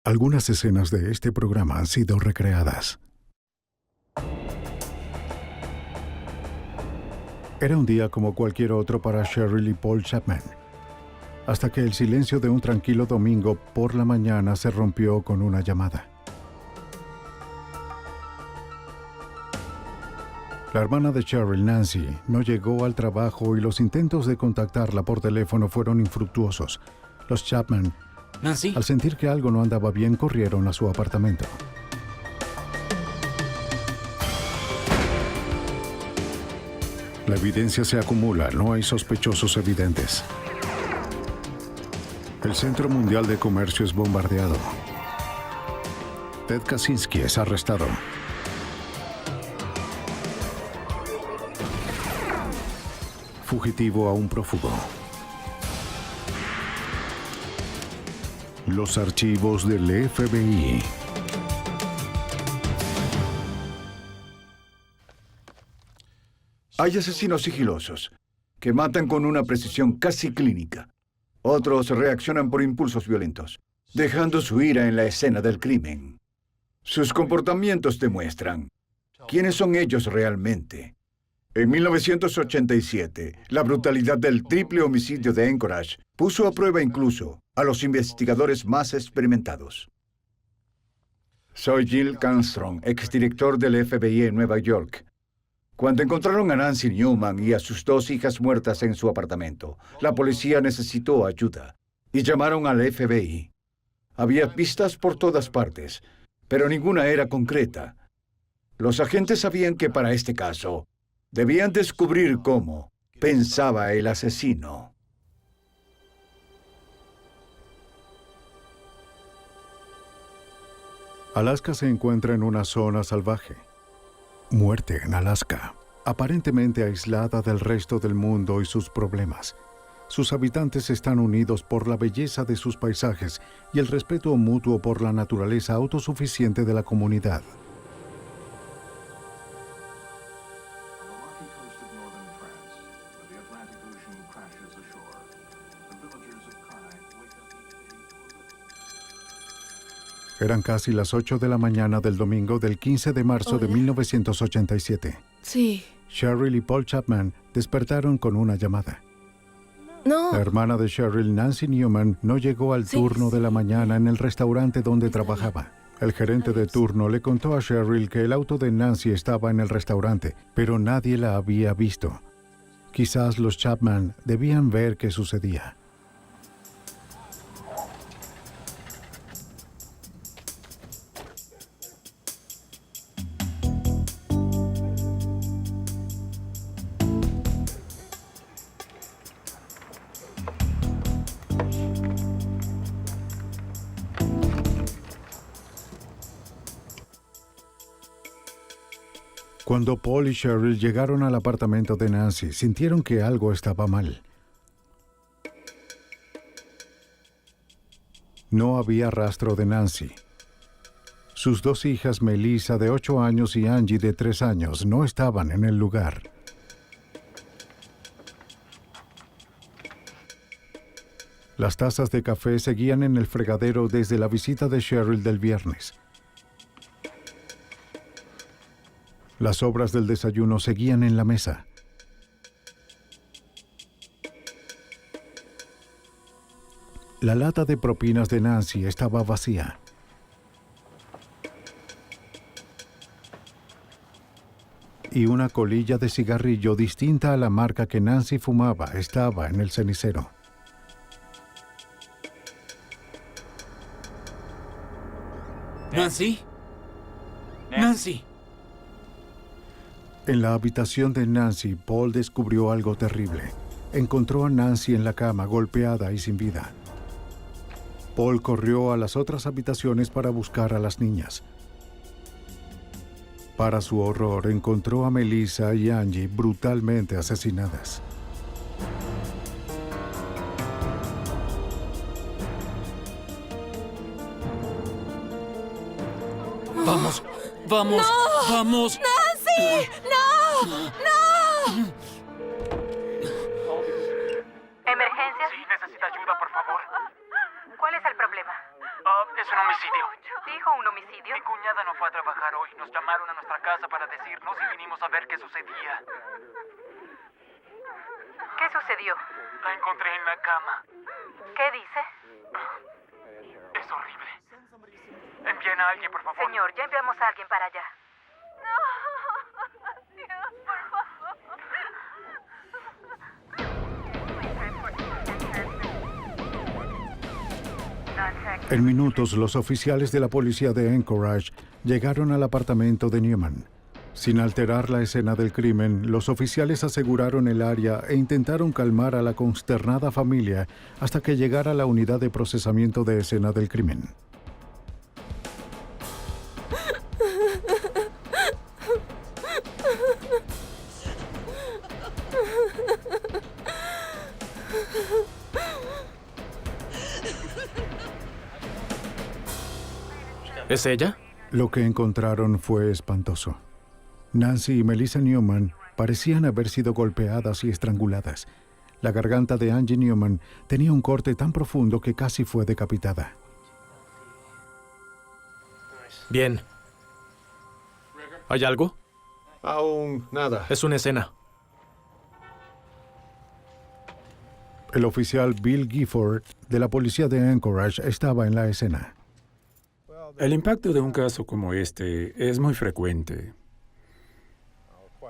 Algunas escenas de este programa han sido recreadas. Era un día como cualquier otro para Cheryl y Paul Chapman, hasta que el silencio de un tranquilo domingo por la mañana se rompió con una llamada. La hermana de Cheryl, Nancy, no llegó al trabajo y los intentos de contactarla por teléfono fueron infructuosos. Los Chapman, Nancy, al sentir que algo no andaba bien, corrieron a su apartamento. La evidencia se acumula, no hay sospechosos evidentes. El Centro Mundial de Comercio es bombardeado. Ted Kaczynski es arrestado. Fugitivo a un prófugo. Los archivos del FBI. Hay asesinos sigilosos que matan con una precisión casi clínica. Otros reaccionan por impulsos violentos, dejando su ira en la escena del crimen. Sus comportamientos demuestran quiénes son ellos realmente. En 1987, la brutalidad del triple homicidio de Anchorage puso a prueba incluso a los investigadores más experimentados. Soy Jill Canstrom, exdirector del FBI en Nueva York. Cuando encontraron a Nancy Newman y a sus dos hijas muertas en su apartamento, la policía necesitó ayuda y llamaron al FBI. Había pistas por todas partes, pero ninguna era concreta. Los agentes sabían que para este caso debían descubrir cómo pensaba el asesino. Alaska se encuentra en una zona salvaje. Muerte en Alaska, aparentemente aislada del resto del mundo y sus problemas. Sus habitantes están unidos por la belleza de sus paisajes y el respeto mutuo por la naturaleza autosuficiente de la comunidad. Eran casi las 8 de la mañana del domingo del 15 de marzo de 1987. Sí. Cheryl y Paul Chapman despertaron con una llamada. No. La hermana de Cheryl, Nancy Newman, no llegó al turno de la mañana en el restaurante donde trabajaba. El gerente de turno le contó a Cheryl que el auto de Nancy estaba en el restaurante, pero nadie la había visto. Quizás los Chapman debían ver qué sucedía. Cuando Paul y Cheryl llegaron al apartamento de Nancy, sintieron que algo estaba mal. No había rastro de Nancy. Sus dos hijas, Melissa, de 8 años, y Angie, de 3 años, no estaban en el lugar. Las tazas de café seguían en el fregadero desde la visita de Cheryl del viernes. Las sobras del desayuno seguían en la mesa. La lata de propinas de Nancy estaba vacía. Y una colilla de cigarrillo distinta a la marca que Nancy fumaba estaba en el cenicero. Nancy. Nancy. En la habitación de Nancy, Paul descubrió algo terrible. Encontró a Nancy en la cama, golpeada y sin vida. Paul corrió a las otras habitaciones para buscar a las niñas. Para su horror, encontró a Melissa y Angie brutalmente asesinadas. Vamos, vamos, ¡No! vamos. ¡Nancy! ¡No! ¡No! ¿Emergencia? Sí, necesita ayuda, por favor. ¿Cuál es el problema? Es un homicidio. ¿Dijo un homicidio? Mi cuñada no fue a trabajar hoy. Nos llamaron a nuestra casa para decirnos y vinimos a ver qué sucedía. ¿Qué sucedió? La encontré en la cama. ¿Qué dice? Es horrible. Envíen a alguien, por favor. Señor, ya enviamos a alguien para allá. En minutos, los oficiales de la policía de Anchorage llegaron al apartamento de Newman. Sin alterar la escena del crimen, los oficiales aseguraron el área e intentaron calmar a la consternada familia hasta que llegara la unidad de procesamiento de escena del crimen. ¿Es ella? Lo que encontraron fue espantoso. Nancy y Melissa Newman parecían haber sido golpeadas y estranguladas. La garganta de Angie Newman tenía un corte tan profundo que casi fue decapitada. Bien. ¿Hay algo? Aún nada. Es una escena. El oficial Bill Gifford de la policía de Anchorage estaba en la escena. El impacto de un caso como este es muy frecuente.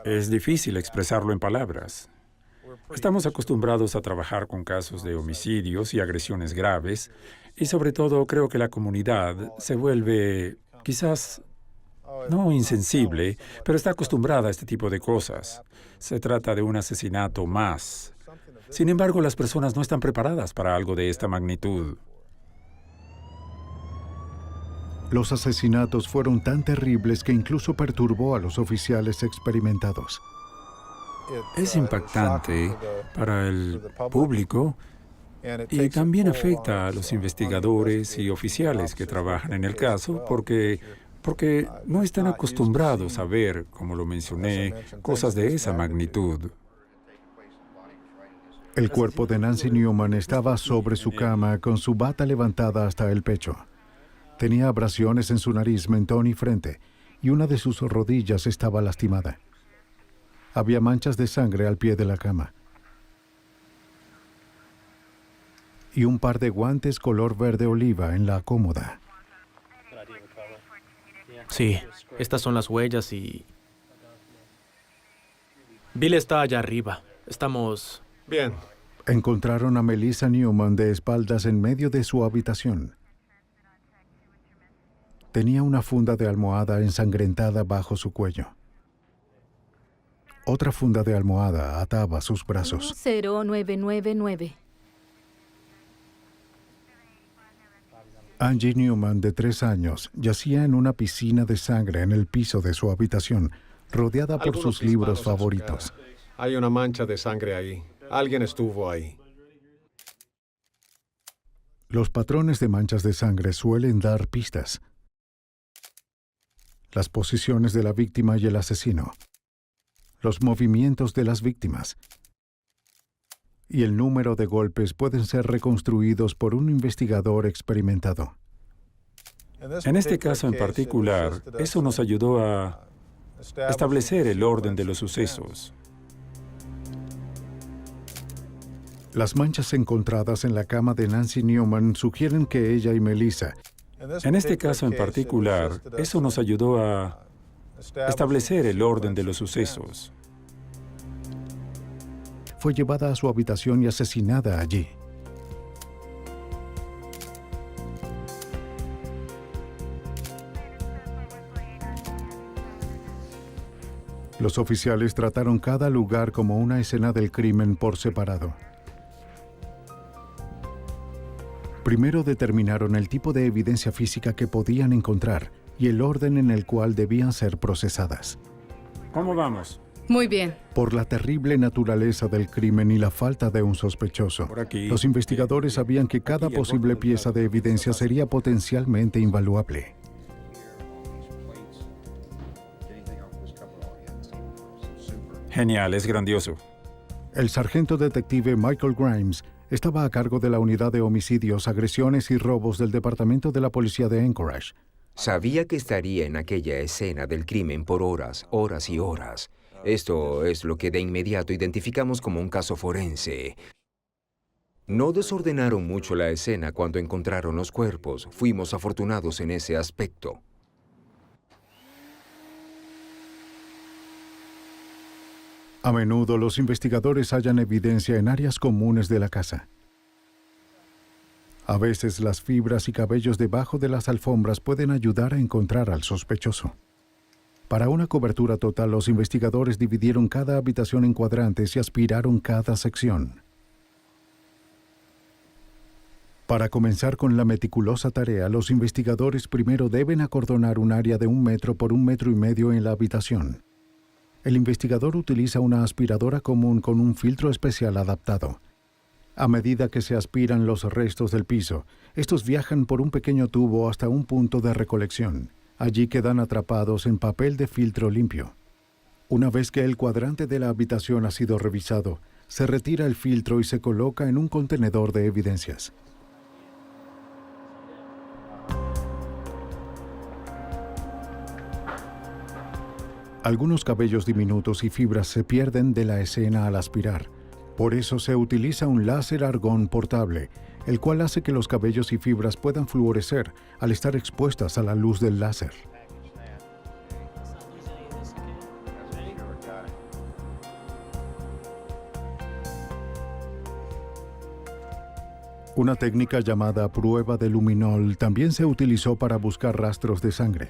Es difícil expresarlo en palabras. Estamos acostumbrados a trabajar con casos de homicidios y agresiones graves, y sobre todo creo que la comunidad se vuelve, quizás, no insensible, pero está acostumbrada a este tipo de cosas. Se trata de un asesinato más. Sin embargo, las personas no están preparadas para algo de esta magnitud. Los asesinatos fueron tan terribles que incluso perturbó a los oficiales experimentados. Es impactante para el público y también afecta a los investigadores y oficiales que trabajan en el caso porque no están acostumbrados a ver, como lo mencioné, cosas de esa magnitud. El cuerpo de Nancy Newman estaba sobre su cama con su bata levantada hasta el pecho. Tenía abrasiones en su nariz, mentón y frente, y una de sus rodillas estaba lastimada. Había manchas de sangre al pie de la cama. Y un par de guantes color verde oliva en la cómoda. Sí, estas son las huellas y... Bill está allá arriba. Estamos... Bien. Encontraron a Melissa Newman de espaldas en medio de su habitación. Tenía una funda de almohada ensangrentada bajo su cuello. Otra funda de almohada ataba sus brazos. 0999. Angie Newman, de 3 años, yacía en una piscina de sangre en el piso de su habitación, rodeada por Algunos sus libros disparos a su favoritos. cara. Hay una mancha de sangre ahí. Alguien estuvo ahí. Los patrones de manchas de sangre suelen dar pistas. Las posiciones de la víctima y el asesino. Los movimientos de las víctimas. Y el número de golpes pueden ser reconstruidos por un investigador experimentado. En este caso en particular, eso nos ayudó a establecer el orden de los sucesos. Las manchas encontradas en la cama de Nancy Newman sugieren que ella y Melissa En este caso en particular, eso nos ayudó a establecer el orden de los sucesos. fue llevada a su habitación y asesinada allí. Los oficiales trataron cada lugar como una escena del crimen por separado. Primero determinaron el tipo de evidencia física que podían encontrar y el orden en el cual debían ser procesadas. ¿Cómo vamos? Muy bien. Por la terrible naturaleza del crimen y la falta de un sospechoso, Por aquí. los investigadores sabían que cada Aquí, el posible borde pieza de evidencia sería potencialmente invaluable. Genial, es grandioso. El sargento detective Michael Grimes Estaba a cargo de la unidad de homicidios, agresiones y robos del Departamento de la Policía de Anchorage. Sabía que estaría en aquella escena del crimen por horas, horas y horas. Esto es lo que de inmediato identificamos como un caso forense. No desordenaron mucho la escena cuando encontraron los cuerpos. Fuimos afortunados en ese aspecto. A menudo los investigadores hallan evidencia en áreas comunes de la casa. A veces las fibras y cabellos debajo de las alfombras pueden ayudar a encontrar al sospechoso. Para una cobertura total, los investigadores dividieron cada habitación en cuadrantes y aspiraron cada sección. Para comenzar con la meticulosa tarea, los investigadores primero deben acordonar un área de 1 metro por 1,5 metros en la habitación. El investigador utiliza una aspiradora común con un filtro especial adaptado. A medida que se aspiran los restos del piso, estos viajan por un pequeño tubo hasta un punto de recolección. Allí quedan atrapados en papel de filtro limpio. Una vez que el cuadrante de la habitación ha sido revisado, se retira el filtro y se coloca en un contenedor de evidencias. Algunos cabellos diminutos y fibras se pierden de la escena al aspirar. Por eso se utiliza un láser argón portable, el cual hace que los cabellos y fibras puedan fluorecer al estar expuestas a la luz del láser. Una técnica llamada prueba de luminol también se utilizó para buscar rastros de sangre.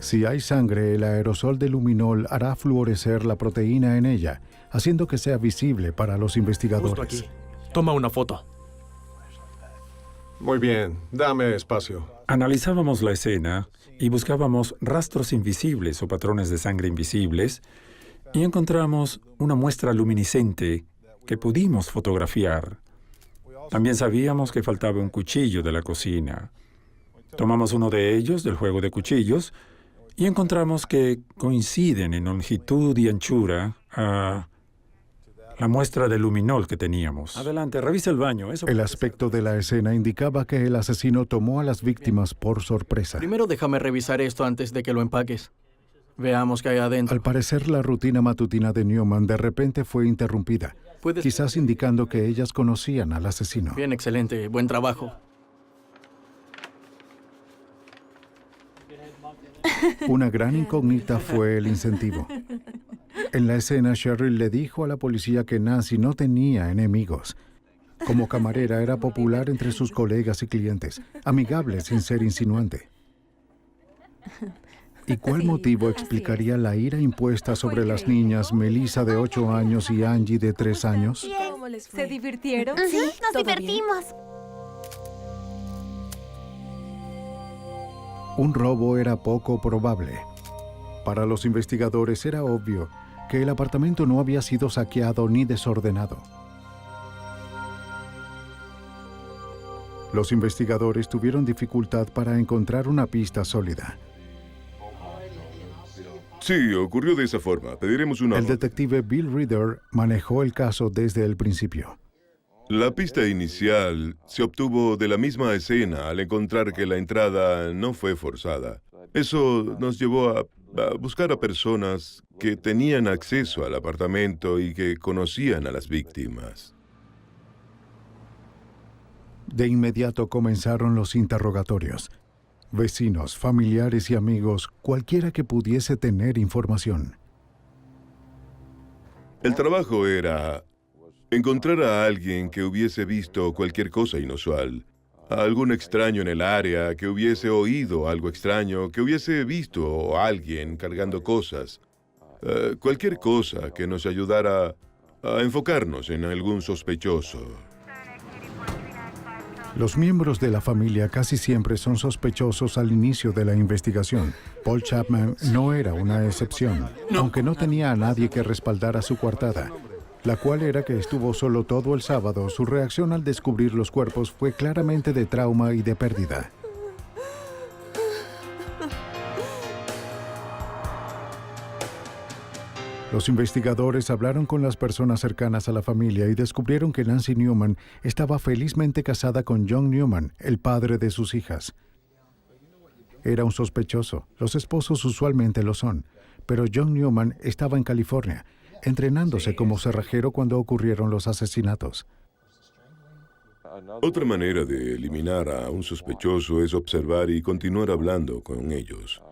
Si hay sangre, el aerosol de luminol hará fluorecer la proteína en ella, haciendo que sea visible para los investigadores. Justo aquí. Toma una foto. Muy bien, dame espacio. Analizábamos la escena y buscábamos rastros invisibles o patrones de sangre invisibles y encontramos una muestra luminiscente que pudimos fotografiar. También sabíamos que faltaba un cuchillo de la cocina. Tomamos uno de ellos del juego de cuchillos y encontramos que coinciden en longitud y anchura a la muestra de luminol que teníamos. Adelante, revisa el baño. El aspecto de la escena indicaba que el asesino tomó a las víctimas por sorpresa. Primero déjame revisar esto antes de que lo empaques. Veamos qué hay adentro. Al parecer, la rutina matutina de Newman de repente fue interrumpida, quizás indicando que ellas conocían al asesino. Bien, excelente. Buen trabajo. Una gran incógnita fue el incentivo. En la escena, Cheryl le dijo a la policía que Nancy no tenía enemigos. Como camarera era popular entre sus colegas y clientes, amigable sin ser insinuante. ¿Y cuál motivo explicaría la ira impuesta sobre las niñas Melissa de 8 años y Angie de 3 años? ¿Se divirtieron? Sí, nos divertimos. Un robo era poco probable. Para los investigadores era obvio que el apartamento no había sido saqueado ni desordenado. Los investigadores tuvieron dificultad para encontrar una pista sólida. Sí, ocurrió de esa forma. Pediremos una... El detective Bill Reader manejó el caso desde el principio. La pista inicial se obtuvo de la misma escena al encontrar que la entrada no fue forzada. Eso nos llevó a buscar a personas que tenían acceso al apartamento y que conocían a las víctimas. De inmediato comenzaron los interrogatorios. Vecinos, familiares y amigos, cualquiera que pudiese tener información. El trabajo era encontrar a alguien que hubiese visto cualquier cosa inusual, a algún extraño en el área, que hubiese oído algo extraño, que hubiese visto a alguien cargando cosas, cualquier cosa que nos ayudara a enfocarnos en algún sospechoso. Los miembros de la familia casi siempre son sospechosos al inicio de la investigación. Paul Chapman no era una excepción, aunque no tenía a nadie que respaldara su coartada, la cual era que estuvo solo todo el sábado. Su reacción al descubrir los cuerpos fue claramente de trauma y de pérdida. Los investigadores hablaron con las personas cercanas a la familia y descubrieron que Nancy Newman estaba felizmente casada con John Newman, el padre de sus hijas. Era un sospechoso. Los esposos usualmente lo son. Pero John Newman estaba en California, entrenándose como cerrajero cuando ocurrieron los asesinatos. Otra manera de eliminar a un sospechoso es observar y continuar hablando con ellos.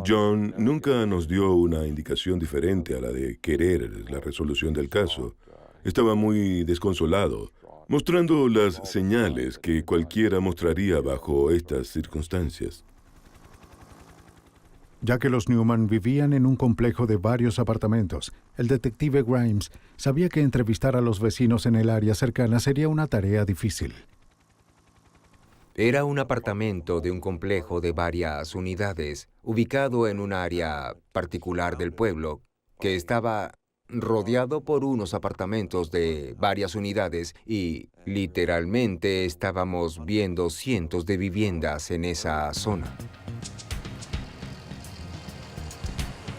John nunca nos dio una indicación diferente a la de querer la resolución del caso. Estaba muy desconsolado, mostrando las señales que cualquiera mostraría bajo estas circunstancias. Ya que los Newman vivían en un complejo de varios apartamentos, el detective Grimes sabía que entrevistar a los vecinos en el área cercana sería una tarea difícil. Era un apartamento de un complejo de varias unidades, ubicado en un área particular del pueblo, que estaba rodeado por unos apartamentos de varias unidades y literalmente estábamos viendo cientos de viviendas en esa zona.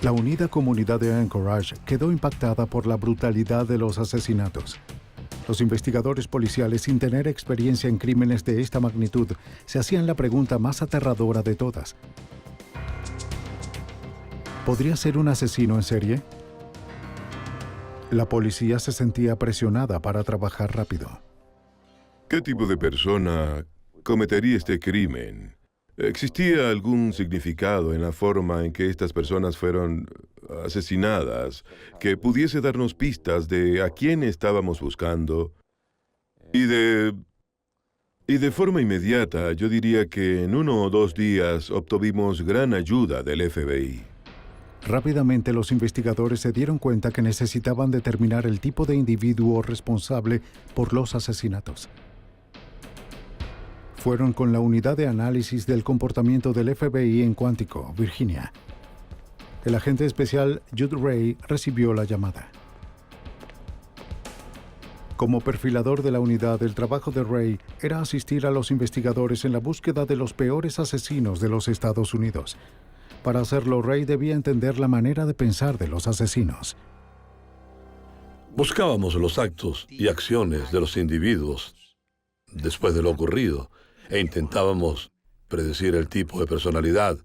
La unida comunidad de Anchorage quedó impactada por la brutalidad de los asesinatos. Los investigadores policiales, sin tener experiencia en crímenes de esta magnitud, se hacían la pregunta más aterradora de todas. ¿Podría ser un asesino en serie? La policía se sentía presionada para trabajar rápido. ¿Qué tipo de persona cometería este crimen? ¿Existía algún significado en la forma en que estas personas fueron asesinadas que pudiese darnos pistas de a quién estábamos buscando? Y de forma inmediata, yo diría que en 1 o 2 días obtuvimos gran ayuda del FBI. Rápidamente los investigadores se dieron cuenta que necesitaban determinar el tipo de individuo responsable por los asesinatos. Fueron con la unidad de análisis del comportamiento del FBI en Quantico, Virginia. El agente especial Jude Ray recibió la llamada. Como perfilador de la unidad, el trabajo de Ray era asistir a los investigadores en la búsqueda de los peores asesinos de los Estados Unidos. Para hacerlo, Ray debía entender la manera de pensar de los asesinos. Buscábamos los actos y acciones de los individuos después de lo ocurrido e intentábamos predecir el tipo de personalidad,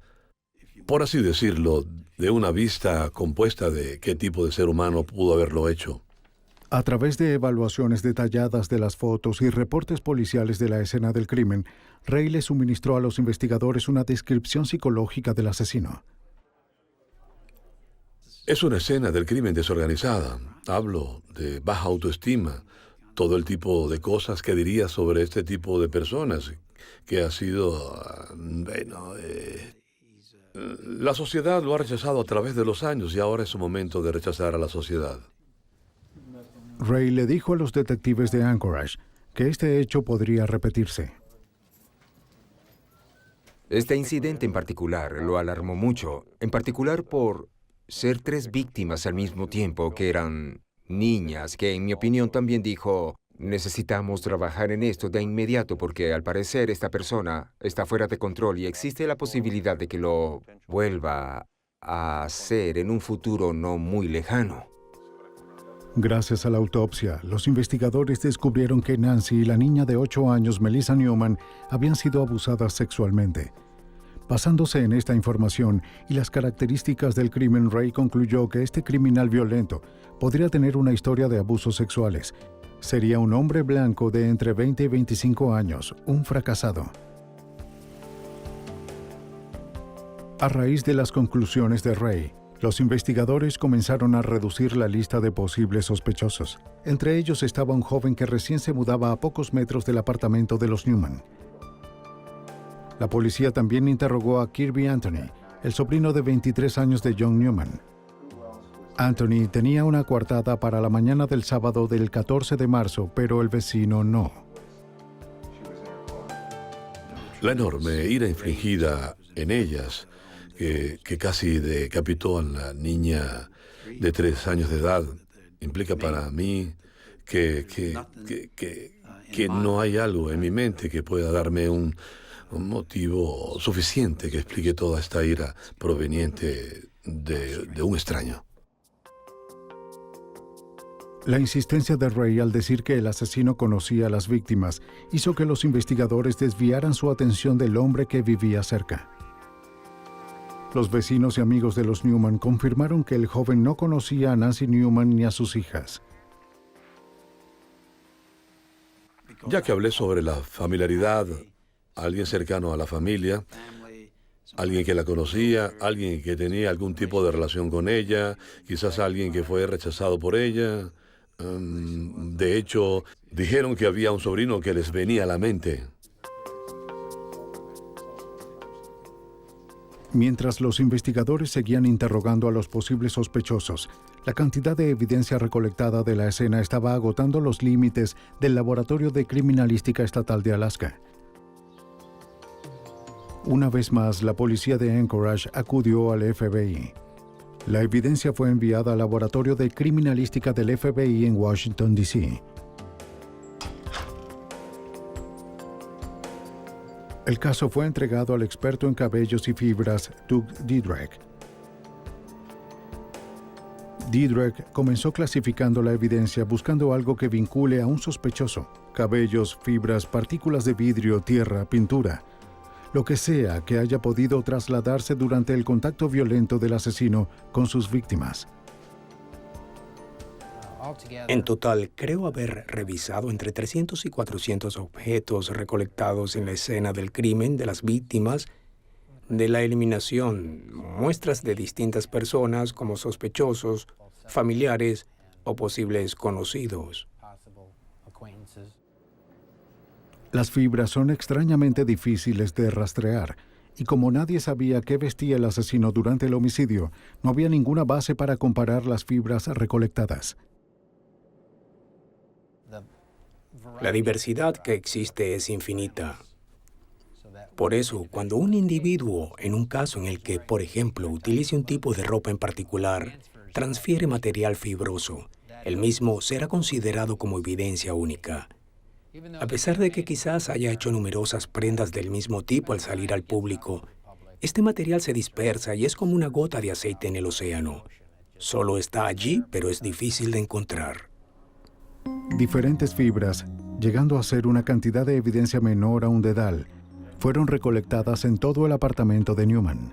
por así decirlo, de una vista compuesta de qué tipo de ser humano pudo haberlo hecho. A través de evaluaciones detalladas de las fotos y reportes policiales de la escena del crimen, Ray le suministró a los investigadores una descripción psicológica del asesino. Es una escena del crimen desorganizada. Hablo de baja autoestima, todo el tipo de cosas que diría sobre este tipo de personas, que ha sido, la sociedad lo ha rechazado a través de los años y ahora es su momento de rechazar a la sociedad. Ray le dijo a los detectives de Anchorage que este hecho podría repetirse. Este incidente en particular lo alarmó mucho, en particular por ser 3 víctimas al mismo tiempo que eran niñas, que en mi opinión también dijo, necesitamos trabajar en esto de inmediato porque al parecer esta persona está fuera de control y existe la posibilidad de que lo vuelva a hacer en un futuro no muy lejano. Gracias a la autopsia, los investigadores descubrieron que Nancy y la niña de 8 años, Melissa Newman, habían sido abusadas sexualmente. Basándose en esta información y las características del crimen, Ray concluyó que este criminal violento podría tener una historia de abusos sexuales. Sería un hombre blanco de entre 20 y 25 años, un fracasado. A raíz de las conclusiones de Ray, los investigadores comenzaron a reducir la lista de posibles sospechosos. Entre ellos estaba un joven que recién se mudaba a pocos metros del apartamento de los Newman. La policía también interrogó a Kirby Anthony, el sobrino de 23 años de John Newman. Anthony tenía una coartada para la mañana del sábado del 14 de marzo, pero el vecino no. La enorme ira infligida en ellas, que casi decapitó a la niña de 3 años de edad, implica para mí que no hay algo en mi mente que pueda darme un motivo suficiente que explique toda esta ira proveniente de un extraño. La insistencia de Ray al decir que el asesino conocía a las víctimas hizo que los investigadores desviaran su atención del hombre que vivía cerca. Los vecinos y amigos de los Newman confirmaron que el joven no conocía a Nancy Newman ni a sus hijas. Ya que hablé sobre la familiaridad, alguien cercano a la familia, alguien que la conocía, alguien que tenía algún tipo de relación con ella, quizás alguien que fue rechazado por ella. De hecho, dijeron que había un sobrino que les venía a la mente. Mientras los investigadores seguían interrogando a los posibles sospechosos, la cantidad de evidencia recolectada de la escena estaba agotando los límites del Laboratorio de Criminalística Estatal de Alaska. Una vez más, la policía de Anchorage acudió al FBI. La evidencia fue enviada al Laboratorio de Criminalística del FBI en Washington, D.C. El caso fue entregado al experto en cabellos y fibras, Doug Diedrich. Diedrich comenzó clasificando la evidencia buscando algo que vincule a un sospechoso: cabellos, fibras, partículas de vidrio, tierra, pintura. Lo que sea que haya podido trasladarse durante el contacto violento del asesino con sus víctimas. En total, creo haber revisado entre 300 y 400 objetos recolectados en la escena del crimen de las víctimas, de la eliminación, muestras de distintas personas como sospechosos, familiares o posibles conocidos. Las fibras son extrañamente difíciles de rastrear, y como nadie sabía qué vestía el asesino durante el homicidio, no había ninguna base para comparar las fibras recolectadas. La diversidad que existe es infinita. Por eso, cuando un individuo, en un caso en el que, por ejemplo, utilice un tipo de ropa en particular, transfiere material fibroso, el mismo será considerado como evidencia única. A pesar de que quizás haya hecho numerosas prendas del mismo tipo al salir al público, este material se dispersa y es como una gota de aceite en el océano. Solo está allí, pero es difícil de encontrar. Diferentes fibras, llegando a ser una cantidad de evidencia menor a un dedal, fueron recolectadas en todo el apartamento de Newman.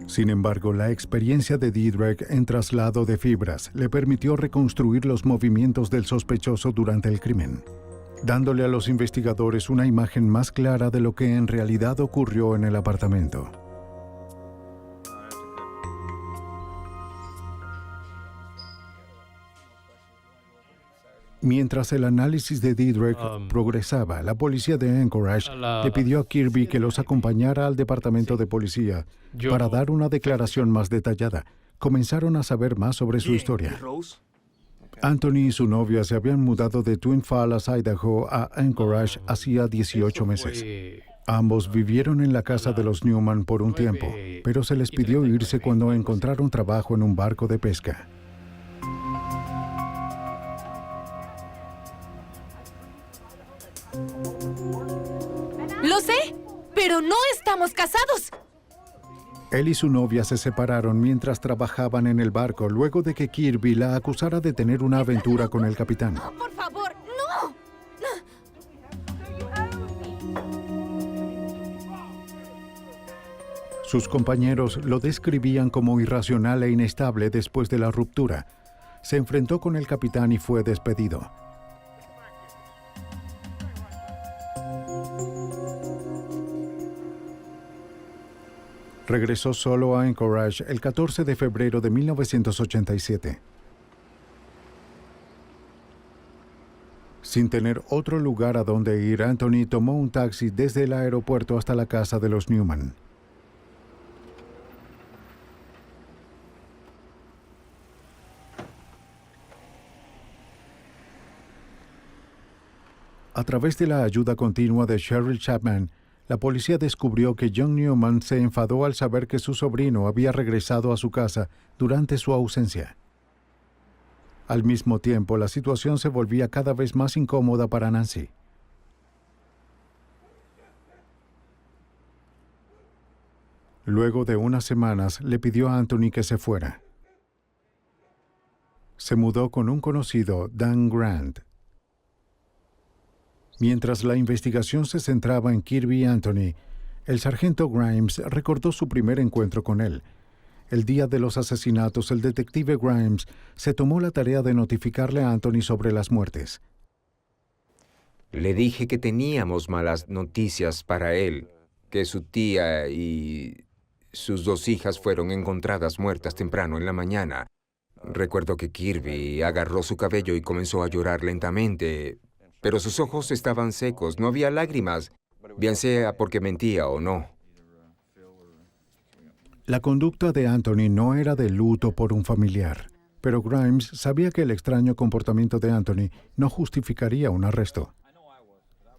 Sin embargo, la experiencia de Diedrich en traslado de fibras le permitió reconstruir los movimientos del sospechoso durante el crimen, dándole a los investigadores una imagen más clara de lo que en realidad ocurrió en el apartamento. Mientras el análisis de Diedrich progresaba, la policía de Anchorage le pidió a Kirby que los acompañara al departamento de policía para dar una declaración más detallada. Comenzaron a saber más sobre su historia. Anthony y su novia se habían mudado de Twin Falls, Idaho, a Anchorage hacía 18 meses. Ambos vivieron en la casa de los Newman por un tiempo, pero se les pidió irse cuando encontraron trabajo en un barco de pesca. Lo sé, pero no estamos casados. Él y su novia se separaron mientras trabajaban en el barco luego de que Kirby la acusara de tener una aventura con el capitán. No, por favor, no. Sus compañeros lo describían como irracional e inestable después de la ruptura. Se enfrentó con el capitán y fue despedido. Regresó solo a Anchorage el 14 de febrero de 1987. Sin tener otro lugar a donde ir, Anthony tomó un taxi desde el aeropuerto hasta la casa de los Newman. A través de la ayuda continua de Cheryl Chapman, la policía descubrió que John Newman se enfadó al saber que su sobrino había regresado a su casa durante su ausencia. Al mismo tiempo, la situación se volvía cada vez más incómoda para Nancy. Luego de unas semanas, le pidió a Anthony que se fuera. se mudó con un conocido, Dan Grant. Mientras la investigación se centraba en Kirby Anthony, el sargento Grimes recordó su primer encuentro con él. El día de los asesinatos, el detective Grimes se tomó la tarea de notificarle a Anthony sobre las muertes. Le dije que teníamos malas noticias para él, que su tía y sus 2 hijas fueron encontradas muertas temprano en la mañana. Recuerdo que Kirby agarró su cabello y comenzó a llorar lentamente, pero sus ojos estaban secos, no había lágrimas, bien sea porque mentía o no. La conducta de Anthony no era de luto por un familiar, pero Grimes sabía que el extraño comportamiento de Anthony no justificaría un arresto.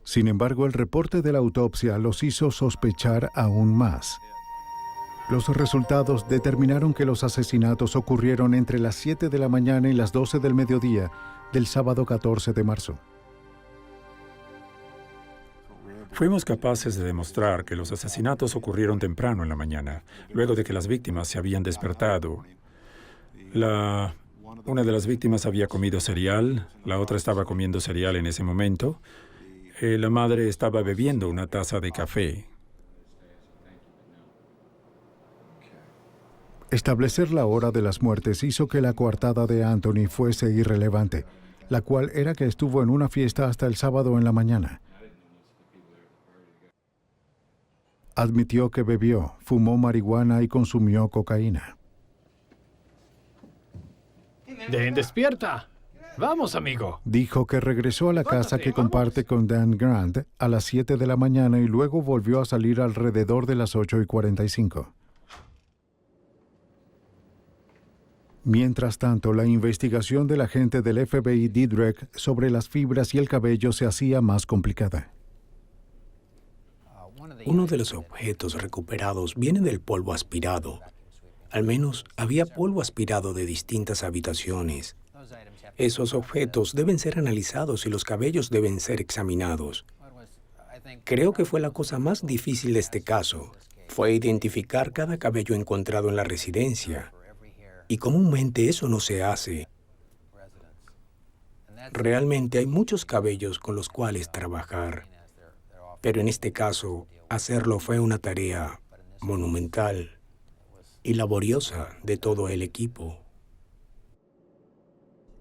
Sin embargo, el reporte de la autopsia los hizo sospechar aún más. Los resultados determinaron que los asesinatos ocurrieron entre las 7 de la mañana y las 12 del mediodía del sábado 14 de marzo. Fuimos capaces de demostrar que los asesinatos ocurrieron temprano en la mañana, luego de que las víctimas se habían despertado. Una de las víctimas había comido cereal, la otra estaba comiendo cereal en ese momento. La madre estaba bebiendo una taza de café. Establecer la hora de las muertes hizo que la coartada de Anthony fuese irrelevante, la cual era que estuvo en una fiesta hasta el sábado en la mañana. Admitió que bebió, fumó marihuana y consumió cocaína. Despierta. Vamos, amigo. Dijo que regresó a la casa que comparte con Dan Grant a las 7 de la mañana y luego volvió a salir alrededor de las 8:45. Mientras tanto, la investigación del agente del FBI Didrek sobre las fibras y el cabello se hacía más complicada. Uno de los objetos recuperados viene del polvo aspirado. Al menos había polvo aspirado de distintas habitaciones. Esos objetos deben ser analizados y los cabellos deben ser examinados. Creo que fue la cosa más difícil de este caso. Fue identificar cada cabello encontrado en la residencia. Y comúnmente eso no se hace. Realmente hay muchos cabellos con los cuales trabajar. Pero en este caso, hacerlo fue una tarea monumental y laboriosa de todo el equipo.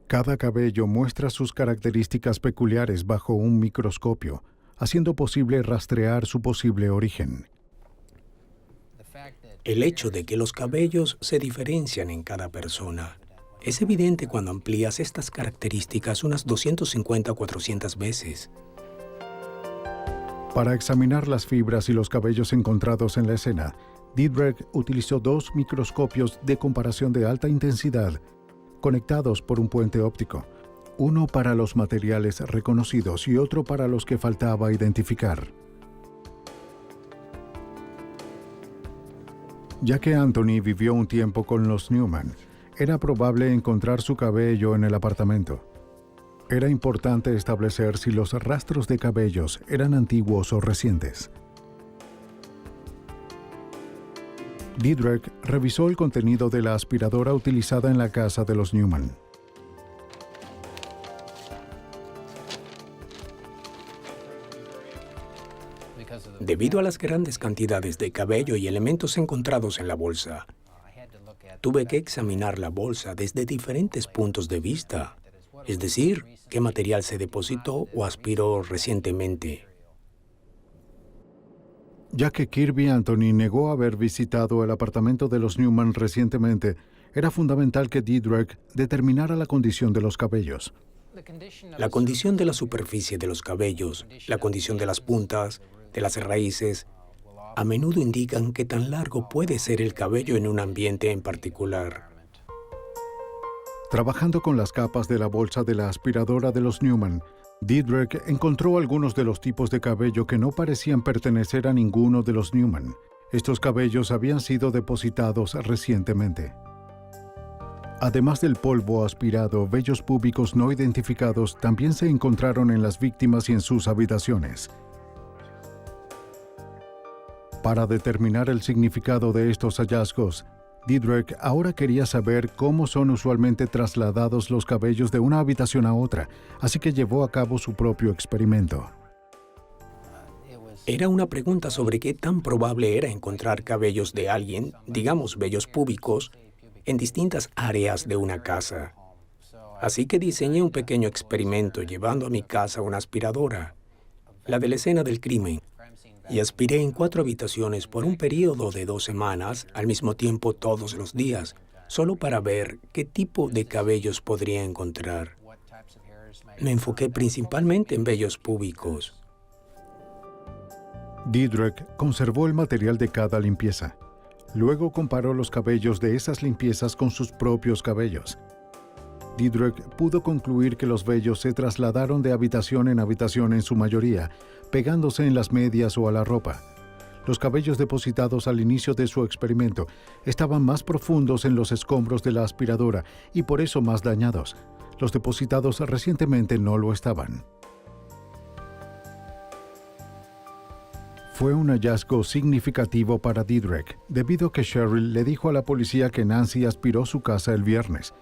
Cada cabello muestra sus características peculiares bajo un microscopio, haciendo posible rastrear su posible origen. El hecho de que los cabellos se diferencian en cada persona es evidente cuando amplías estas características unas 250 o 400 veces. Para examinar las fibras y los cabellos encontrados en la escena, Didrek utilizó 2 microscopios de comparación de alta intensidad conectados por un puente óptico, uno para los materiales reconocidos y otro para los que faltaba identificar. Ya que Anthony vivió un tiempo con los Newman, era probable encontrar su cabello en el apartamento. Era importante establecer si los rastros de cabellos eran antiguos o recientes. Didrek revisó el contenido de la aspiradora utilizada en la casa de los Newman. Debido a las grandes cantidades de cabello y elementos encontrados en la bolsa, tuve que examinar la bolsa desde diferentes puntos de vista, es decir, qué material se depositó o aspiró recientemente. Ya que Kirby Anthony negó haber visitado el apartamento de los Newman recientemente, era fundamental que Didrek determinara la condición de los cabellos. La condición de la superficie de los cabellos, la condición de las puntas, de las raíces, a menudo indican qué tan largo puede ser el cabello en un ambiente en particular. Trabajando con las capas de la bolsa de la aspiradora de los Newman, Didrek encontró algunos de los tipos de cabello que no parecían pertenecer a ninguno de los Newman. Estos cabellos habían sido depositados recientemente. Además del polvo aspirado, vellos púbicos no identificados también se encontraron en las víctimas y en sus habitaciones. Para determinar el significado de estos hallazgos, Didrek ahora quería saber cómo son usualmente trasladados los cabellos de una habitación a otra, así que llevó a cabo su propio experimento. Era una pregunta sobre qué tan probable era encontrar cabellos de alguien, digamos vellos púbicos, en distintas áreas de una casa. Así que diseñé un pequeño experimento llevando a mi casa una aspiradora, la de la escena del crimen, y aspiré en 4 habitaciones por un periodo de 2 semanas, al mismo tiempo todos los días, solo para ver qué tipo de cabellos podría encontrar. Me enfoqué principalmente en vellos púbicos. Didrek conservó el material de cada limpieza. Luego comparó los cabellos de esas limpiezas con sus propios cabellos. Didrek pudo concluir que los vellos se trasladaron de habitación en habitación en su mayoría, pegándose en las medias o a la ropa. Los cabellos depositados al inicio de su experimento estaban más profundos en los escombros de la aspiradora y por eso más dañados. Los depositados recientemente no lo estaban. Fue un hallazgo significativo para Didrek, debido a que Cheryl le dijo a la policía que Nancy aspiró su casa el viernes.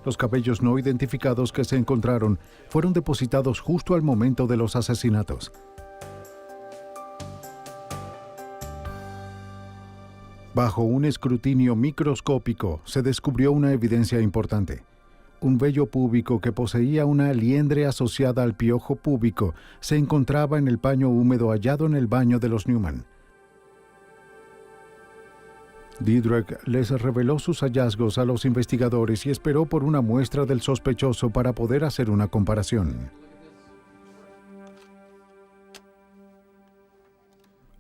Los cabellos no identificados que se encontraron fueron depositados justo al momento de los asesinatos. Bajo un escrutinio microscópico se descubrió una evidencia importante. Un vello púbico que poseía una liendre asociada al piojo púbico se encontraba en el paño húmedo hallado en el baño de los Newman. Didrek les reveló sus hallazgos a los investigadores y esperó por una muestra del sospechoso para poder hacer una comparación.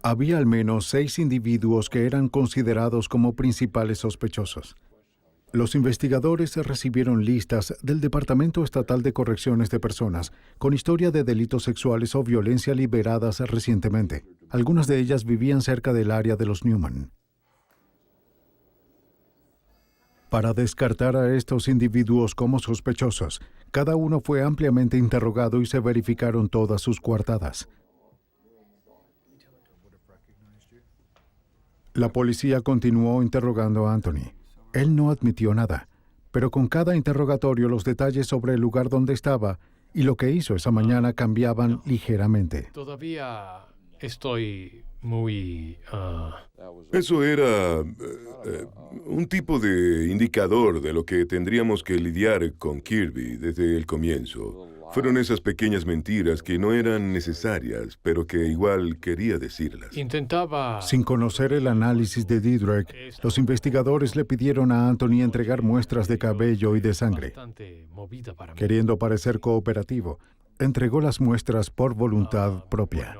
Había al menos 6 individuos que eran considerados como principales sospechosos. Los investigadores recibieron listas del Departamento Estatal de Correcciones de Personas con historia de delitos sexuales o violencia liberadas recientemente. Algunas de ellas vivían cerca del área de los Newman. Para descartar a estos individuos como sospechosos, cada uno fue ampliamente interrogado y se verificaron todas sus coartadas. La policía continuó interrogando a Anthony. Él no admitió nada, pero con cada interrogatorio los detalles sobre el lugar donde estaba y lo que hizo esa mañana cambiaban ligeramente. Todavía estoy muy... Eso era un tipo de indicador de lo que tendríamos que lidiar con Kirby desde el comienzo. Fueron esas pequeñas mentiras que no eran necesarias, pero que igual quería decirlas. Intentaba... Sin conocer el análisis de Didrek, los investigadores le pidieron a Anthony entregar muestras de cabello y de sangre. Queriendo parecer cooperativo, entregó las muestras por voluntad propia.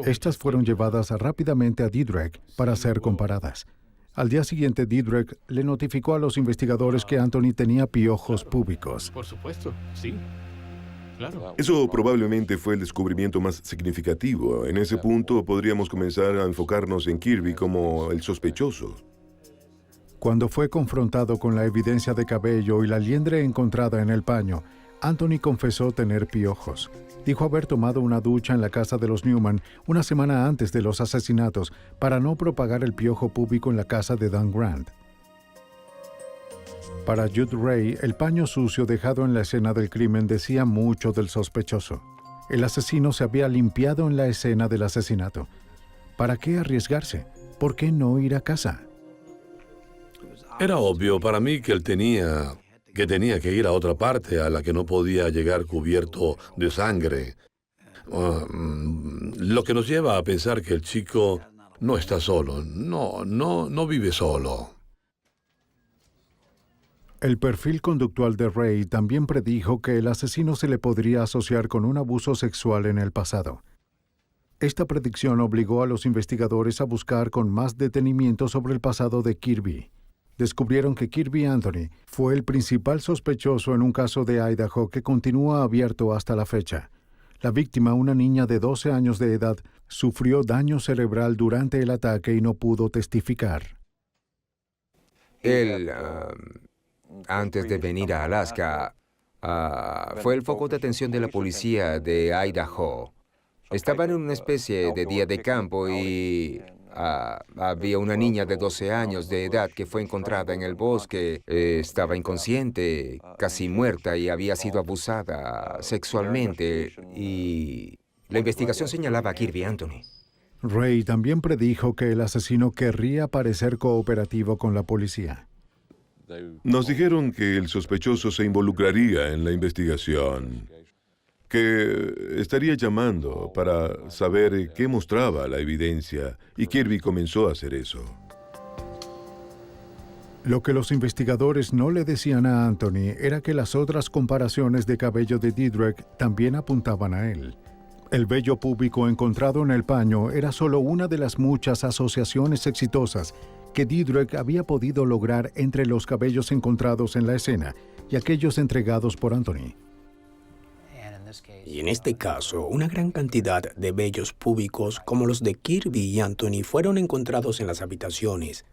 Estas fueron llevadas rápidamente a Didrek para ser comparadas. Al día siguiente, Didrek le notificó a los investigadores que Anthony tenía piojos púbicos. Por supuesto, sí. Claro. Eso probablemente fue el descubrimiento más significativo. En ese punto podríamos comenzar a enfocarnos en Kirby como el sospechoso. Cuando fue confrontado con la evidencia de cabello y la liendre encontrada en el paño, Anthony confesó tener piojos. Dijo haber tomado una ducha en la casa de los Newman una semana antes de los asesinatos para no propagar el piojo púbico en la casa de Dan Grant. Para Jude Ray, el paño sucio dejado en la escena del crimen decía mucho del sospechoso. El asesino se había limpiado en la escena del asesinato. ¿Para qué arriesgarse? ¿Por qué no ir a casa? Era obvio para mí que él tenía que ir a otra parte a la que no podía llegar cubierto de sangre. Lo que nos lleva a pensar que el chico no está solo. No vive solo. El perfil conductual de Ray también predijo que el asesino se le podría asociar con un abuso sexual en el pasado. Esta predicción obligó a los investigadores a buscar con más detenimiento sobre el pasado de Kirby. Descubrieron que Kirby Anthony fue el principal sospechoso en un caso de Idaho que continúa abierto hasta la fecha. La víctima, una niña de 12 años de edad, sufrió daño cerebral durante el ataque y no pudo testificar. Él, antes de venir a Alaska, fue el foco de atención de la policía de Idaho. Estaban en una especie de día de campo y Había una niña de 12 años de edad que fue encontrada en el bosque. Estaba inconsciente, casi muerta y había sido abusada sexualmente. Y la investigación señalaba a Kirby Anthony. Ray también predijo que el asesino querría parecer cooperativo con la policía. Nos dijeron que el sospechoso se involucraría en la investigación, que estaría llamando para saber qué mostraba la evidencia, y Kirby comenzó a hacer eso. Lo que los investigadores no le decían a Anthony era que las otras comparaciones de cabello de Diedrich también apuntaban a él. El vello púbico encontrado en el paño era solo una de las muchas asociaciones exitosas que Diedrich había podido lograr entre los cabellos encontrados en la escena y aquellos entregados por Anthony. Y en este caso, una gran cantidad de vellos púbicos como los de Kirby y Anthony fueron encontrados en las habitaciones.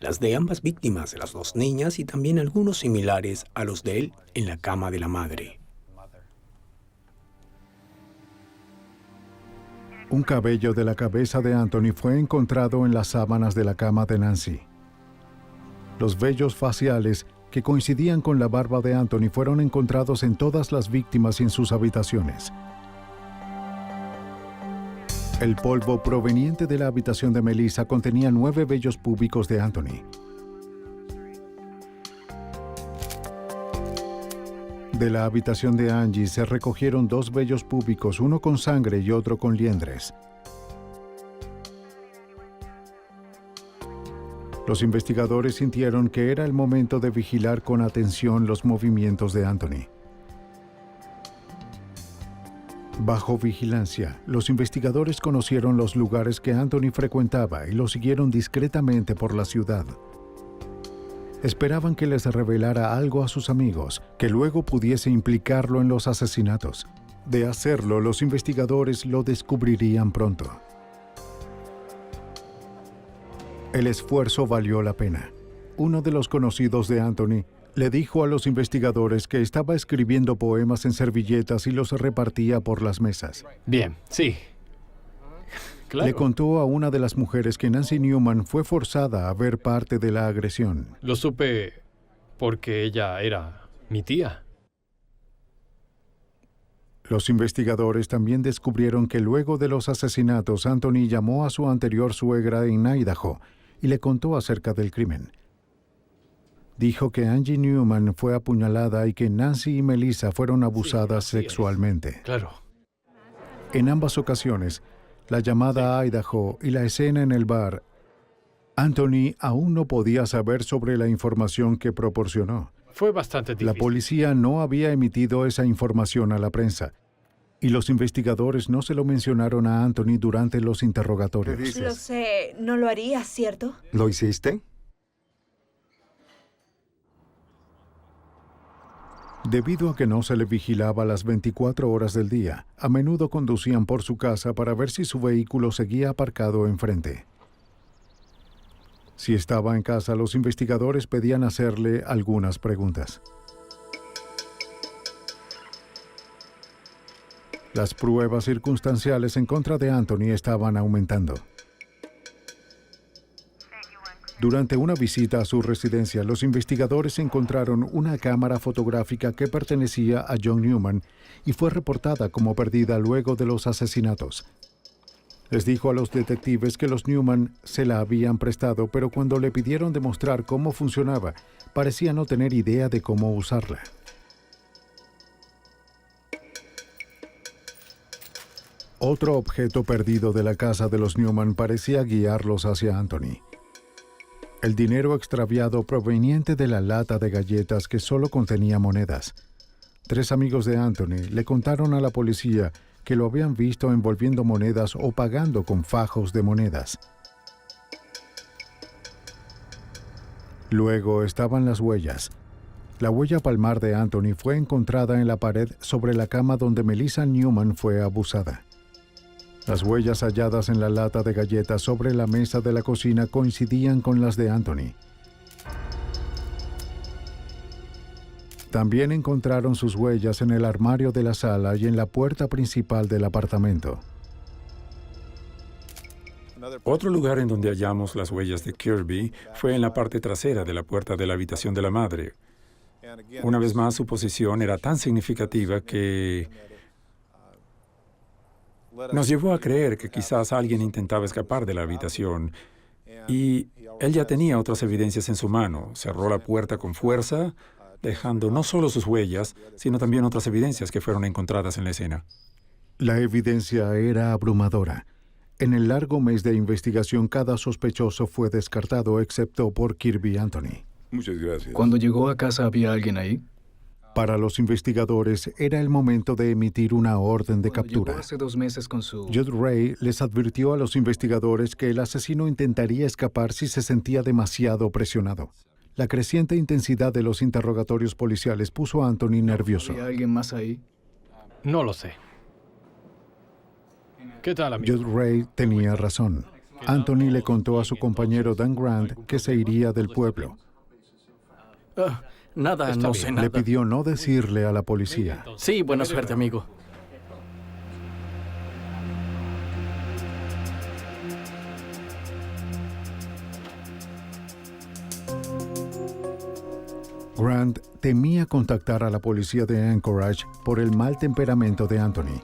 Las de ambas víctimas, las dos niñas, y también algunos similares a los de él en la cama de la madre. Un cabello de la cabeza de Anthony fue encontrado en las sábanas de la cama de Nancy. Los vellos faciales que coincidían con la barba de Anthony fueron encontrados en todas las víctimas y en sus habitaciones. El polvo proveniente de la habitación de Melissa contenía 9 vellos púbicos de Anthony. De la habitación de Angie se recogieron 2 vellos púbicos, uno con sangre y otro con liendres. Los investigadores sintieron que era el momento de vigilar con atención los movimientos de Anthony. Bajo vigilancia, los investigadores conocieron los lugares que Anthony frecuentaba y lo siguieron discretamente por la ciudad. Esperaban que les revelara algo a sus amigos, que luego pudiese implicarlo en los asesinatos. De hacerlo, los investigadores lo descubrirían pronto. El esfuerzo valió la pena. Uno de los conocidos de Anthony le dijo a los investigadores que estaba escribiendo poemas en servilletas y los repartía por las mesas. Bien, sí. Claro. Le contó a una de las mujeres que Nancy Newman fue forzada a ver parte de la agresión. Lo supe porque ella era mi tía. Los investigadores también descubrieron que luego de los asesinatos, Anthony llamó a su anterior suegra en Idaho y le contó acerca del crimen. Dijo que Angie Newman fue apuñalada y que Nancy y Melissa fueron abusadas sexualmente. Claro. En ambas ocasiones, la llamada a Idaho y la escena en el bar, Anthony aún no podía saber sobre la información que proporcionó. Fue bastante difícil. La policía no había emitido esa información a la prensa, y los investigadores no se lo mencionaron a Anthony durante los interrogatorios. Lo sé, no lo harías, ¿cierto? ¿Lo hiciste? Debido a que no se le vigilaba las 24 horas del día, a menudo conducían por su casa para ver si su vehículo seguía aparcado enfrente. Si estaba en casa, los investigadores pedían hacerle algunas preguntas. Las pruebas circunstanciales en contra de Anthony estaban aumentando. Durante una visita a su residencia, los investigadores encontraron una cámara fotográfica que pertenecía a John Newman y fue reportada como perdida luego de los asesinatos. Les dijo a los detectives que los Newman se la habían prestado, pero cuando le pidieron demostrar cómo funcionaba, parecía no tener idea de cómo usarla. Otro objeto perdido de la casa de los Newman parecía guiarlos hacia Anthony. El dinero extraviado proveniente de la lata de galletas que solo contenía monedas. 3 amigos de Anthony le contaron a la policía que lo habían visto envolviendo monedas o pagando con fajos de monedas. Luego estaban las huellas. La huella palmar de Anthony fue encontrada en la pared sobre la cama donde Melissa Newman fue abusada. Las huellas halladas en la lata de galletas sobre la mesa de la cocina coincidían con las de Anthony. También encontraron sus huellas en el armario de la sala y en la puerta principal del apartamento. Otro lugar en donde hallamos las huellas de Kirby fue en la parte trasera de la puerta de la habitación de la madre. Una vez más, su posición era tan significativa que nos llevó a creer que quizás alguien intentaba escapar de la habitación. Y él ya tenía otras evidencias en su mano. Cerró la puerta con fuerza, dejando no solo sus huellas, sino también otras evidencias que fueron encontradas en la escena. La evidencia era abrumadora. En el largo mes de investigación, cada sospechoso fue descartado excepto por Kirby Anthony. Muchas gracias. Cuando llegó a casa, ¿había alguien ahí? Para los investigadores, era el momento de emitir una orden de captura. Llegó hace 2 meses con su... Judd Ray les advirtió a los investigadores que el asesino intentaría escapar si se sentía demasiado presionado. La creciente intensidad de los interrogatorios policiales puso a Anthony nervioso. ¿Había alguien más ahí? No lo sé. ¿Qué tal, amigo? Judd Ray tenía razón. Anthony le contó a su compañero Dan Grant que se iría del pueblo. Nada, no sé nada. Le pidió no decirle a la policía. Sí, buena suerte, amigo. Grant temía contactar a la policía de Anchorage por el mal temperamento de Anthony.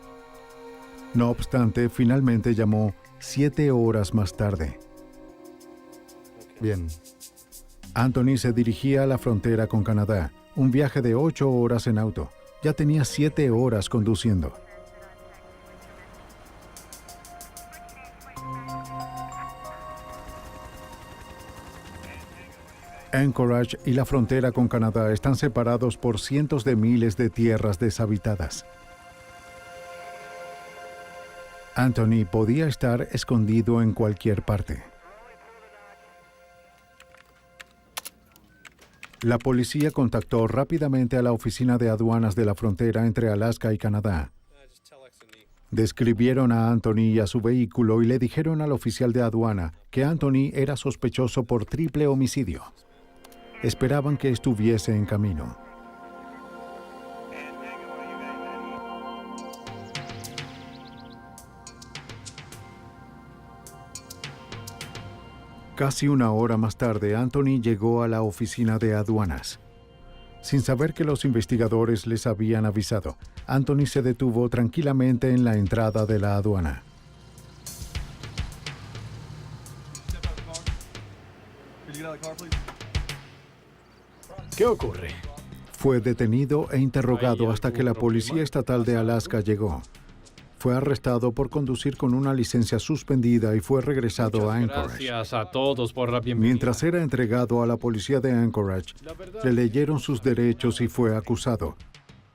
No obstante, finalmente llamó 7 horas más tarde. Bien. Anthony se dirigía a la frontera con Canadá, un viaje de 8 horas en auto. Ya tenía 7 horas conduciendo. Anchorage y la frontera con Canadá están separados por cientos de miles de tierras deshabitadas. Anthony podía estar escondido en cualquier parte. La policía contactó rápidamente a la oficina de aduanas de la frontera entre Alaska y Canadá. Describieron a Anthony y a su vehículo y le dijeron al oficial de aduana que Anthony era sospechoso por triple homicidio. Esperaban que estuviese en camino. Casi una hora más tarde, Anthony llegó a la oficina de aduanas. Sin saber que los investigadores les habían avisado, Anthony se detuvo tranquilamente en la entrada de la aduana. ¿Qué ocurre? Fue detenido e interrogado hasta que la Policía Estatal de Alaska llegó. Fue arrestado por conducir con una licencia suspendida y fue regresado a Anchorage. Gracias a todos por la bienvenida. Mientras era entregado a la policía de Anchorage, le leyeron sus derechos y fue acusado.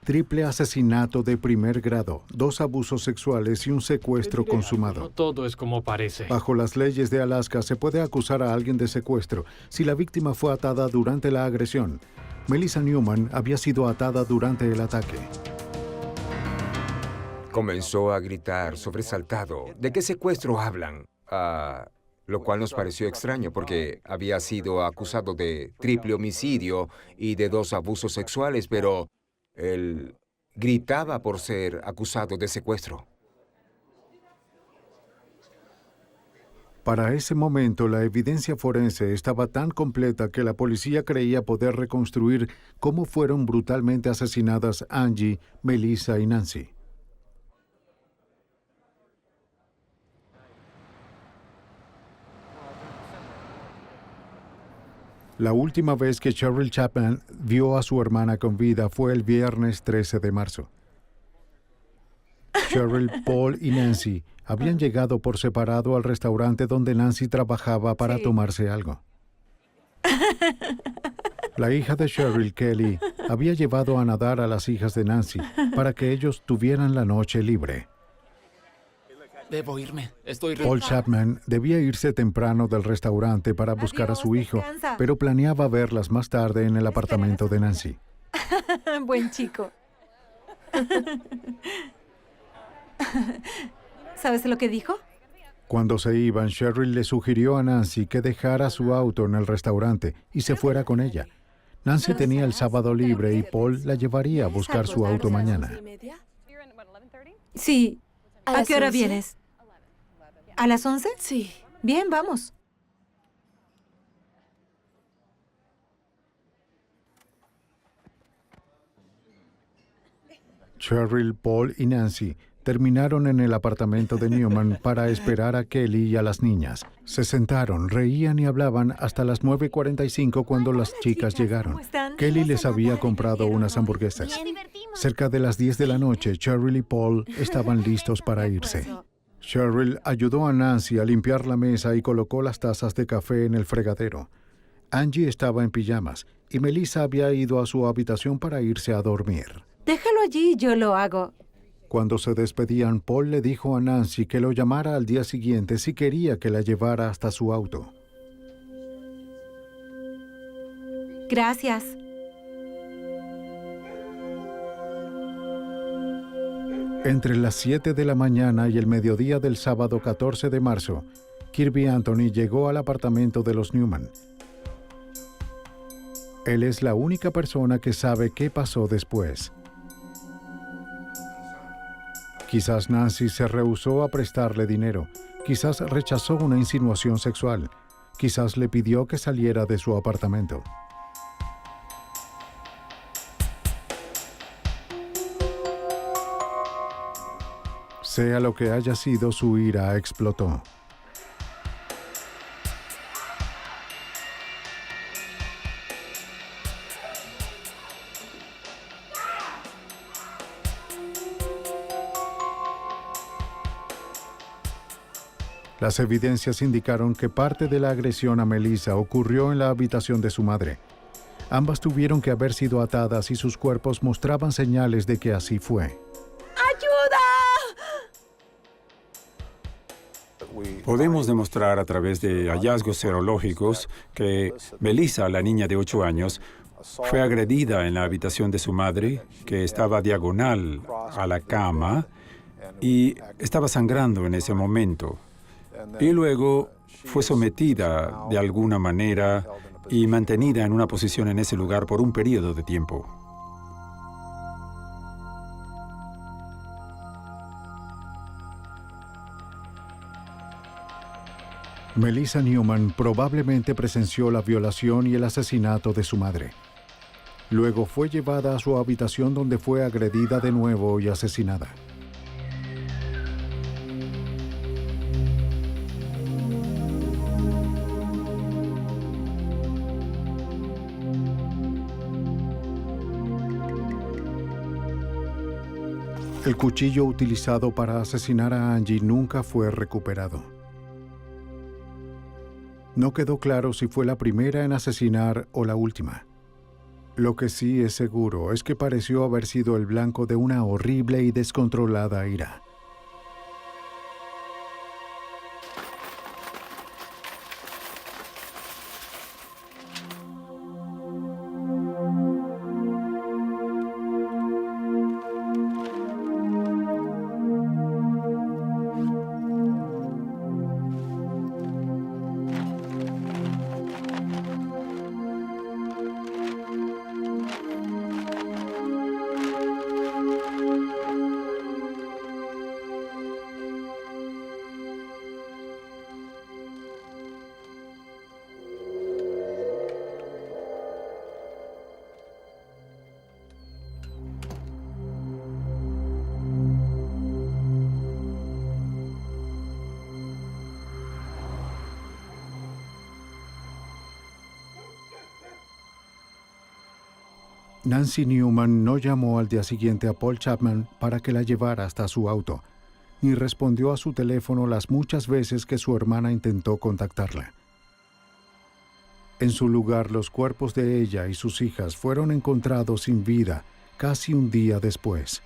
Triple asesinato de primer grado, 2 abusos sexuales y un secuestro consumado. No todo es como parece. Bajo las leyes de Alaska se puede acusar a alguien de secuestro si la víctima fue atada durante la agresión. Melissa Newman había sido atada durante el ataque. Comenzó a gritar, sobresaltado. ¿De qué secuestro hablan? Lo cual nos pareció extraño porque había sido acusado de triple homicidio y de 2 abusos sexuales, pero él gritaba por ser acusado de secuestro. Para ese momento, la evidencia forense estaba tan completa que la policía creía poder reconstruir cómo fueron brutalmente asesinadas Angie, Melissa y Nancy. La última vez que Cheryl Chapman vio a su hermana con vida fue el viernes 13 de marzo. Cheryl, Paul y Nancy habían llegado por separado al restaurante donde Nancy trabajaba para tomarse algo. La hija de Cheryl, Kelly, había llevado a nadar a las hijas de Nancy para que ellos tuvieran la noche libre. Debo irme. Estoy... Paul Chapman debía irse temprano del restaurante para buscar a su hijo, pero planeaba verlas más tarde en el apartamento de Nancy. Buen chico. ¿Sabes lo que dijo? Cuando se iban, Cheryl le sugirió a Nancy que dejara su auto en el restaurante y se fuera con ella. Nancy tenía el sábado libre y Paul la llevaría a buscar su auto mañana. Sí. ¿A qué hora 11? vienes? ¿A las 11? Sí. Bien, vamos. Cheryl, Paul y Nancy terminaron en el apartamento de Newman para esperar a Kelly y a las niñas. Se sentaron, reían y hablaban hasta las 9:45 cuando las chicas llegaron. Kelly les había comprado unas hamburguesas. Cerca de las 10 de la noche, Cheryl y Paul estaban listos para irse. Cheryl ayudó a Nancy a limpiar la mesa y colocó las tazas de café en el fregadero. Angie estaba en pijamas y Melissa había ido a su habitación para irse a dormir. Déjalo allí, yo lo hago. Cuando se despedían, Paul le dijo a Nancy que lo llamara al día siguiente si quería que la llevara hasta su auto. Gracias. Entre las 7 de la mañana y el mediodía del sábado 14 de marzo, Kirby Anthony llegó al apartamento de los Newman. Él es la única persona que sabe qué pasó después. Quizás Nancy se rehusó a prestarle dinero, quizás rechazó una insinuación sexual, quizás le pidió que saliera de su apartamento. Sea lo que haya sido, su ira explotó. Las evidencias indicaron que parte de la agresión a Melissa ocurrió en la habitación de su madre. Ambas tuvieron que haber sido atadas y sus cuerpos mostraban señales de que así fue. Podemos demostrar a través de hallazgos serológicos que Melissa, la niña de 8 años, fue agredida en la habitación de su madre, que estaba diagonal a la cama y estaba sangrando en ese momento. Y luego fue sometida de alguna manera y mantenida en una posición en ese lugar por un periodo de tiempo. Melissa Newman probablemente presenció la violación y el asesinato de su madre. Luego fue llevada a su habitación donde fue agredida de nuevo y asesinada. El cuchillo utilizado para asesinar a Angie nunca fue recuperado. No quedó claro si fue la primera en asesinar o la última. Lo que sí es seguro es que pareció haber sido el blanco de una horrible y descontrolada ira. Nancy Newman no llamó al día siguiente a Paul Chapman para que la llevara hasta su auto, ni respondió a su teléfono las muchas veces que su hermana intentó contactarla. En su lugar, los cuerpos de ella y sus hijas fueron encontrados sin vida casi un día después.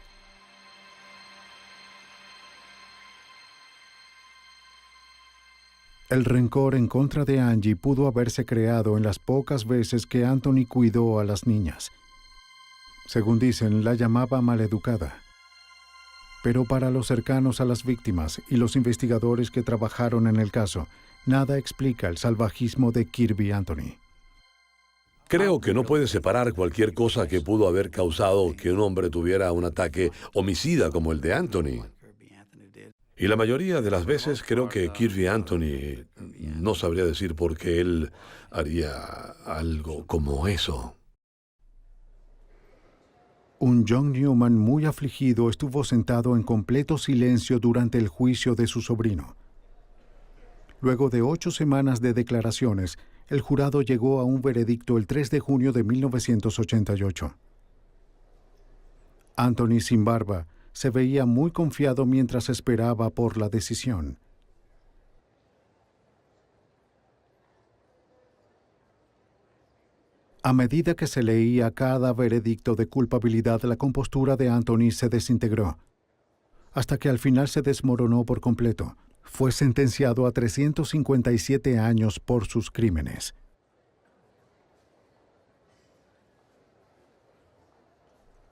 El rencor en contra de Angie pudo haberse creado en las pocas veces que Anthony cuidó a las niñas. Según dicen, la llamaba maleducada. Pero para los cercanos a las víctimas y los investigadores que trabajaron en el caso, nada explica el salvajismo de Kirby Anthony. Creo que no puede separar cualquier cosa que pudo haber causado que un hombre tuviera un ataque homicida como el de Anthony. Y la mayoría de las veces creo que Kirby Anthony no sabría decir por qué él haría algo como eso. Un John Newman muy afligido estuvo sentado en completo silencio durante el juicio de su sobrino. Luego de 8 semanas de declaraciones, el jurado llegó a un veredicto el 3 de junio de 1988. Anthony, sin barba, se veía muy confiado mientras esperaba por la decisión. A medida que se leía cada veredicto de culpabilidad, la compostura de Anthony se desintegró, hasta que al final se desmoronó por completo. Fue sentenciado a 357 años por sus crímenes.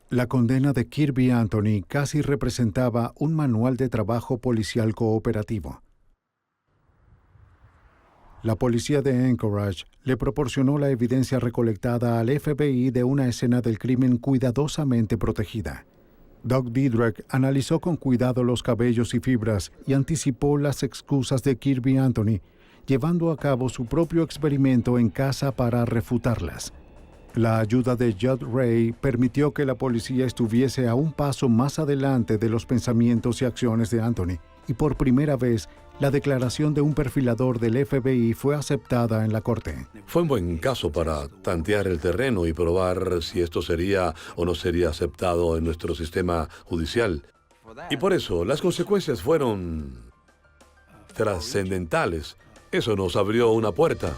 La condena de Kirby Anthony casi representaba un manual de trabajo policial cooperativo. La policía de Anchorage le proporcionó la evidencia recolectada al FBI de una escena del crimen cuidadosamente protegida. Doug Dietrich analizó con cuidado los cabellos y fibras y anticipó las excusas de Kirby Anthony, llevando a cabo su propio experimento en casa para refutarlas. La ayuda de Judd Ray permitió que la policía estuviese a un paso más adelante de los pensamientos y acciones de Anthony, y por primera vez, la declaración de un perfilador del FBI fue aceptada en la corte. Fue un buen caso para tantear el terreno y probar si esto sería o no sería aceptado en nuestro sistema judicial. Y por eso, las consecuencias fueron trascendentales. Eso nos abrió una puerta.